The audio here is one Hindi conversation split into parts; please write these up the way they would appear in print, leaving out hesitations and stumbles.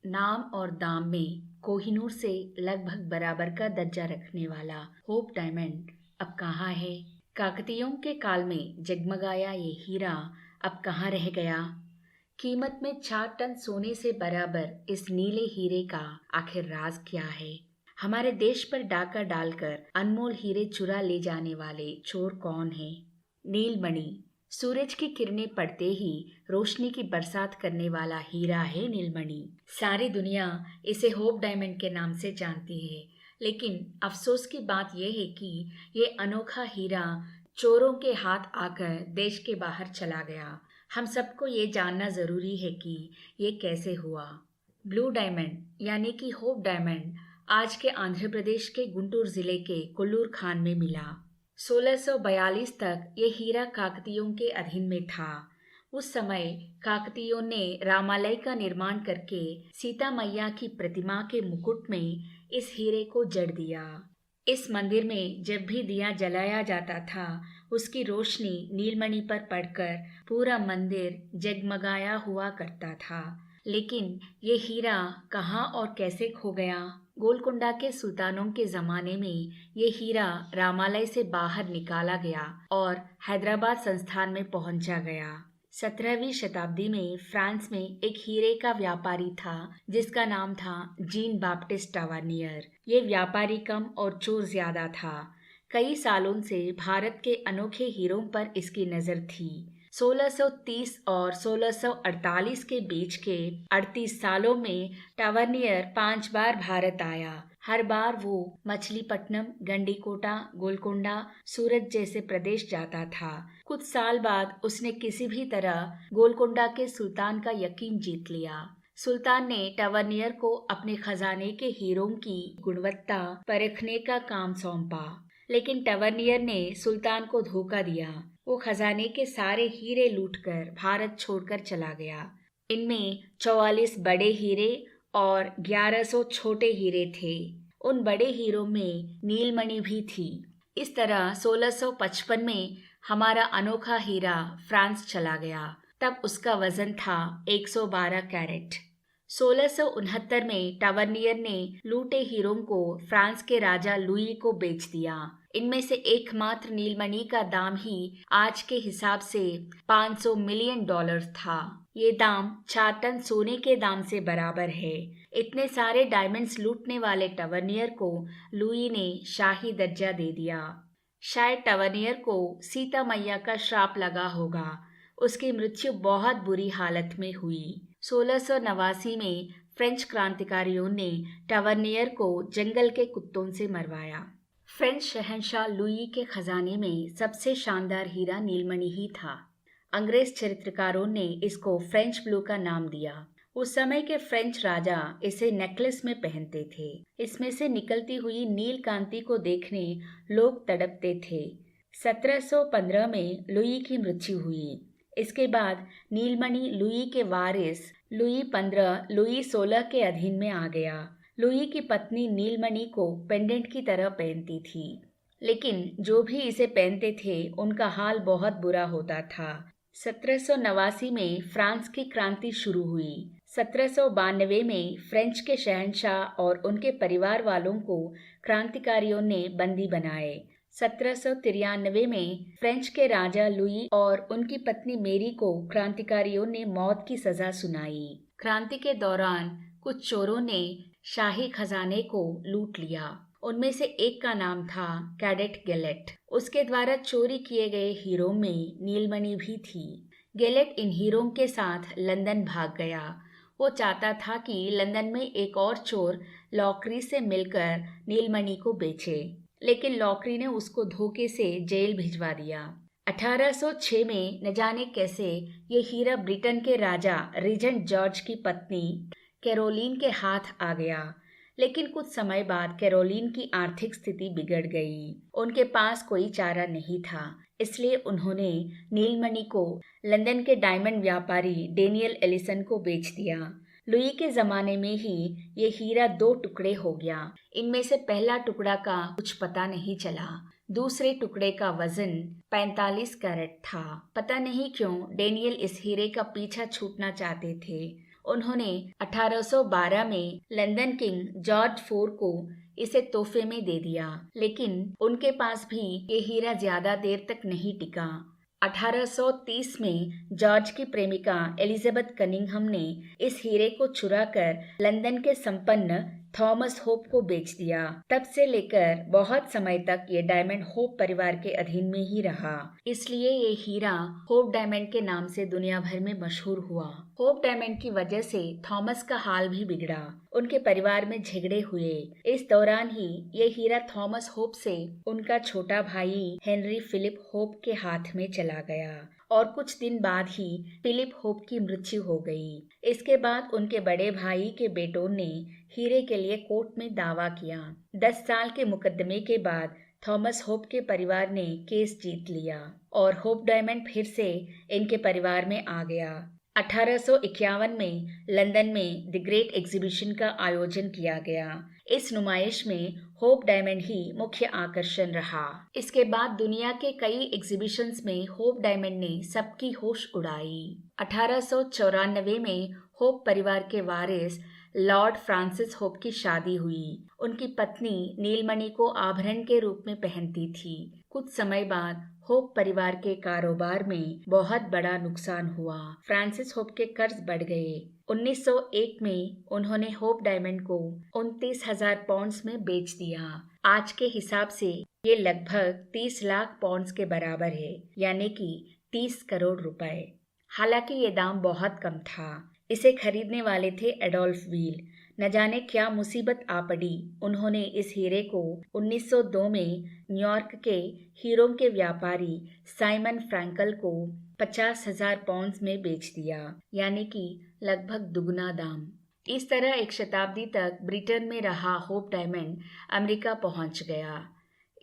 नाम और दाम में कोहिनूर से लगभग बराबर का दर्जा रखने वाला होप डायमंड अब कहाँ है? काकतीयों के काल में जगमगाया ये हीरा अब कहाँ रह गया? कीमत में 4 टन सोने से बराबर इस नीले हीरे का आखिर राज क्या है? हमारे देश पर डाका डालकर अनमोल हीरे चुरा ले जाने वाले चोर कौन है? नीलमणि सूरज की किरणें पड़ते ही रोशनी की बरसात करने वाला हीरा है नीलमणि। सारी दुनिया इसे होप डायमंड के नाम से जानती है, लेकिन अफसोस की बात यह है कि ये अनोखा हीरा चोरों के हाथ आकर देश के बाहर चला गया। हम सबको ये जानना जरूरी है कि ये कैसे हुआ। ब्लू डायमंड यानी कि होप डायमंड आज के आंध्र प्रदेश के गुंटूर जिले के कोल्लूर खान में मिला। 1642 तक ये हीरा काकतीयों के अधीन में था। उस समय काकतीयों ने रामालय का निर्माण करके सीता मैया की प्रतिमा के मुकुट में इस हीरे को जड़ दिया। इस मंदिर में जब भी दिया जलाया जाता था, उसकी रोशनी नीलमणि पर पड़कर पूरा मंदिर जगमगाया हुआ करता था। लेकिन ये हीरा कहाँ और कैसे खो गया? गोलकुंडा के सुल्तानों के जमाने में ये हीरा रामालय से बाहर निकाला गया और हैदराबाद संस्थान में पहुंचा गया। 17वीं शताब्दी में फ्रांस में एक हीरे का व्यापारी था जिसका नाम था जीन बाप्टिस्ट टावर्नियर। ये व्यापारी कम और चोर ज्यादा था। कई सालों से भारत के अनोखे हीरों पर इसकी नजर थी। 1630 और 1648 के बीच के 38 सालों में टावर्नियर 5 बार भारत आया। हर बार वो मछलीपट्टनम, गंडीकोटा, गोलकोंडा, सूरत जैसे प्रदेश जाता था। कुछ साल बाद उसने किसी भी तरह गोलकोंडा के सुल्तान का यकीन जीत लिया। सुल्तान ने टावर्नियर को अपने खजाने के हीरों की गुणवत्ता परखने का काम सौंपा, लेकिन टावर्नियर ने सुल्तान को धोखा दिया। वो खजाने के सारे हीरे लूटकर भारत छोड़कर चला गया। इनमें 44 बड़े हीरे और 1100 छोटे हीरे थे। उन बड़े हीरों में नीलमणि भी थी। इस तरह 1655 में हमारा अनोखा हीरा फ्रांस चला गया। तब उसका वजन था 112 कैरेट। 1669 में टावर्नियर ने लूटे हीरों को फ्रांस के राजा लुई को बेच दिया। इनमें से एकमात्र नीलमणि का दाम ही आज के हिसाब से $500 मिलियन था। ये दाम 4 टन सोने के दाम से बराबर है। इतने सारे डायमंड्स लूटने वाले टावर्नियर को लुई ने शाही दर्जा दे दिया। शायद टावर्नियर को सीता मैया का श्राप लगा होगा। उसकी मृत्यु बहुत बुरी हालत में हुई। 1689 में फ्रेंच क्रांतिकारियों ने टावर्नियर को जंगल के कुत्तों से मरवाया। फ्रेंच शहंशाह लुई के खजाने में सबसे शानदार हीरा नीलमणि ही था। अंग्रेज चरित्रकारों ने इसको फ्रेंच ब्लू का नाम दिया। उस समय के फ्रेंच राजा इसे नेकलेस में पहनते थे। इसमें से निकलती हुई नील कांति को देखने लोग तड़पते थे। 1715 में लुई की मृत्यु हुई। इसके बाद नीलमणि लुई के वारिस लुई 15, लुई 16 के अधीन में आ गया। लुई की पत्नी नीलमणि को पेंडेंट की तरह पहनती थी, लेकिन जो भी इसे पहनते थे उनका हाल बहुत बुरा होता था। 1789 में फ्रांस की क्रांति शुरू हुई। 1792 में फ्रेंच के शहंशाह और उनके परिवार वालों को क्रांतिकारियों ने बंदी बनाए। 1793 में फ्रेंच के राजा लुई और उनकी पत्नी मेरी को क्रांतिकारियों ने मौत की सजा सुनाई। क्रांति के दौरान कुछ चोरों ने शाही खजाने को लूट लिया। उनमें से एक का नाम था कैडेट गेलेट। उसके द्वारा चोरी किए गए हीरों में नीलमणि भी थी। गेलेट इन हीरों के साथ लंदन भाग गया। वो चाहता था कि लंदन में एक और चोर लॉकरी से मिलकर नीलमणि को बेचे, लेकिन लॉकरी ने उसको धोखे से जेल भिजवा दिया। 1806 में न जाने कैसे ये हीरा ब्रिटेन के राजा रीजेंट जॉर्ज की पत्नी कैरोलीन के हाथ आ गया, लेकिन कुछ समय बाद कैरोलीन की आर्थिक स्थिति बिगड़ गई। उनके पास कोई चारा नहीं था, इसलिए उन्होंने नीलमणि को लंदन के डायमंड व्यापारी डेनियल एलिसन को बेच दिया। लुई के जमाने में ही ये हीरा 2 टुकड़े हो गया। इनमें से पहला टुकड़ा का कुछ पता नहीं चला। दूसरे टुकड़े का वजन 45 कैरेट था। पता नहीं क्यों डेनियल इस हीरे का पीछा छूटना चाहते थे। उन्होंने 1812 में लंदन किंग जॉर्ज IV को इसे तोहफे में दे दिया, लेकिन उनके पास भी ये हीरा ज्यादा देर तक नहीं टिका। 1830 में जॉर्ज की प्रेमिका एलिजाबेथ कनिंघम ने इस हीरे को चुराकर लंदन के संपन्न थॉमस होप को बेच दिया। तब से लेकर बहुत समय तक ये डायमंड होप परिवार के अधीन में ही रहा, इसलिए ये हीरा होप डायमंड के नाम से दुनिया भर में मशहूर हुआ। होप डायमंड की वजह से थॉमस का हाल भी बिगड़ा, उनके परिवार में झगड़े हुए। इस दौरान ही ये हीरा थॉमस होप से उनका छोटा भाई हेनरी फिलिप होप के हाथ में चला गया और कुछ दिन बाद ही फिलिप होप की मृत्यु हो गई। इसके बाद उनके बड़े भाई के बेटों ने हीरे के लिए कोर्ट में दावा किया। 10 साल के मुकदमे के बाद थॉमस होप के परिवार ने केस जीत लिया और होप डायमंड फिर से इनके परिवार में आ गया। 1851 में लंदन में द ग्रेट एग्जीबिशन का आयोजन किया गया। इस नुमाइश में होप डायमंड ही मुख्य आकर्षण रहा। इसके बाद दुनिया के कई एग्जीबिशंस में होप डायमंड ने सबकी होश उड़ाई। 1894 में होप परिवार के वारिस लॉर्ड फ्रांसिस होप की शादी हुई। उनकी पत्नी नीलमणि को आभरण के रूप में पहनती थी। कुछ समय बाद होप परिवार के कारोबार में बहुत बड़ा नुकसान हुआ। फ्रांसिस होप के कर्ज बढ़ गए। 1901 में उन्होंने होप डायमंड को 29,000 पाउंड्स में बेच दिया। आज के हिसाब से ये लगभग 30 लाख पाउंड्स के बराबर है, यानी कि 30 करोड़ रुपए। हालांकि ये दाम बहुत कम था। इसे खरीदने वाले थे एडोल्फ व्हील। न जाने क्या मुसीबत आ पड़ी, उन्होंने इस हीरे को 1902 में न्यूयॉर्क के हीरों के व्यापारी साइमन फ्रैंकल को 50,000 पाउंड्स में बेच दिया, यानी कि लगभग दुगना दाम। इस तरह एक शताब्दी तक ब्रिटेन में रहा होप डायमंड अमेरिका पहुंच गया।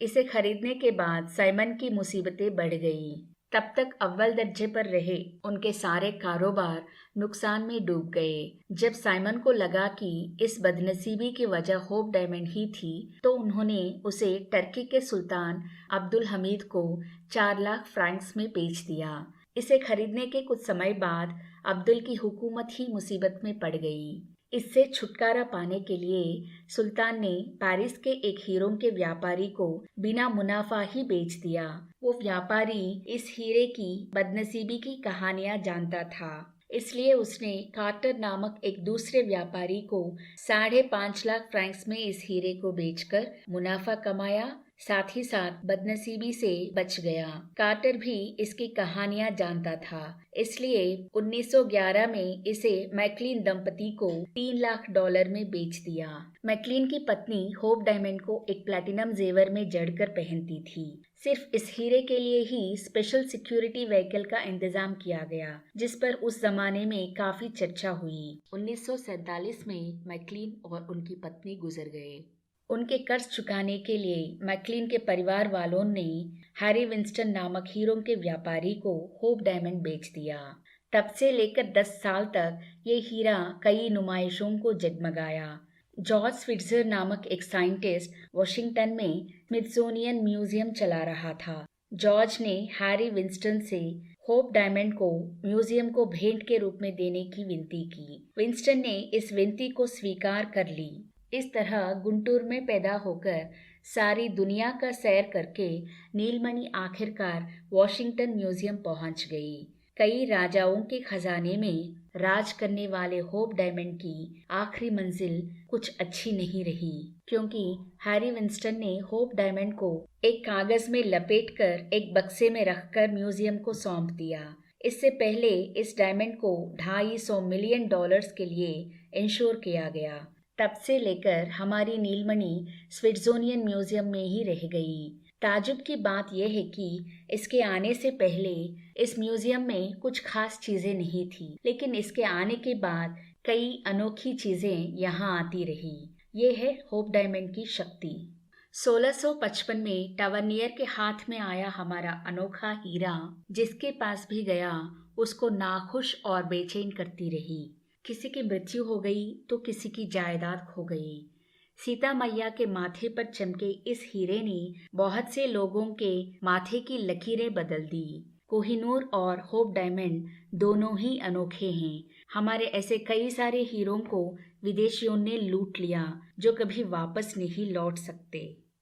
इसे खरीदने के बाद साइमन की मुसीबतें बढ़ गई। तब तक अव्वल दर्जे पर रहे उनके सारे कारोबार नुकसान में डूब गए। जब साइमन को लगा कि इस बदनसीबी की वजह होप डायमंड ही थी, तो उन्होंने उसे टर्की के सुल्तान अब्दुल हमीद को 4 लाख फ्रैंक्स में बेच दिया। इसे खरीदने के कुछ समय बाद अब्दुल की हुकूमत ही मुसीबत में पड़ गई। इससे छुटकारा पाने के लिए सुल्तान ने पेरिस के एक हीरों के व्यापारी को बिना मुनाफा ही बेच दिया। वो व्यापारी इस हीरे की बदनसीबी की कहानियां जानता था, इसलिए उसने कार्टर नामक एक दूसरे व्यापारी को 5.5 लाख फ्रैंक्स में इस हीरे को बेचकर मुनाफा कमाया, साथ ही साथ बदनसीबी से बच गया। कार्टर भी इसकी कहानियां जानता था, इसलिए 1911 में इसे मैकलीन दंपति को $3 लाख में बेच दिया। मैकलीन की पत्नी होप डायमंड को एक प्लैटिनम जेवर में जड़कर पहनती थी। सिर्फ इस हीरे के लिए ही स्पेशल सिक्योरिटी व्हीकल का इंतजाम किया गया, जिस पर उस जमाने में काफी चर्चा हुई। 1947 में मैकलीन और उनकी पत्नी गुजर गए। उनके कर्ज चुकाने के लिए मैकलीन के परिवार वालों ने हैरी विंस्टन नामक हीरों के व्यापारी को होप डायमंड बेच दिया। तब से लेकर 10 साल तक ये हीरा कई नुमाइशों को जगमगाया। जॉर्ज स्विट्जर नामक एक साइंटिस्ट वॉशिंगटन में स्मिथसोनियन म्यूजियम चला रहा था। जॉर्ज ने हैरी विंस्टन से होप डायमंड को म्यूजियम को भेंट के रूप में देने की विनती की। विंस्टन ने इस विनती को स्वीकार कर ली। इस तरह गुंटूर में पैदा होकर सारी दुनिया का सैर करके नीलमणि आखिरकार वॉशिंगटन म्यूजियम पहुंच गई। कई राजाओं के खजाने में राज करने वाले होप डायमंड की आखिरी मंजिल कुछ अच्छी नहीं रही, क्योंकि हैरी विंस्टन ने होप डायमंड को एक कागज में लपेटकर एक बक्से में रखकर म्यूजियम को सौंप दिया। इससे पहले इस डायमंड को $250 मिलियन के लिए इंश्योर किया गया। तब से लेकर हमारी नीलमणि स्विट्जोनियन म्यूजियम में ही रह गई। ताजुब की बात यह है कि इसके आने से पहले इस म्यूजियम में कुछ खास चीजें नहीं थी, लेकिन इसके आने के बाद कई अनोखी चीजें यहाँ आती रही। ये है होप डायमंड की शक्ति। 1655 में टावर्नियर के हाथ में आया हमारा अनोखा हीरा, जिसके पास भी गया उसको नाखुश और बेचैन करती रही। किसी की मृत्यु हो गई तो किसी की जायदाद खो गई। सीता मैया के माथे पर चमके इस हीरे ने बहुत से लोगों के माथे की लकीरें बदल दी। कोहिनूर और होप डायमंड दोनों ही अनोखे हैं। हमारे ऐसे कई सारे हीरों को विदेशियों ने लूट लिया जो कभी वापस नहीं लौट सकते।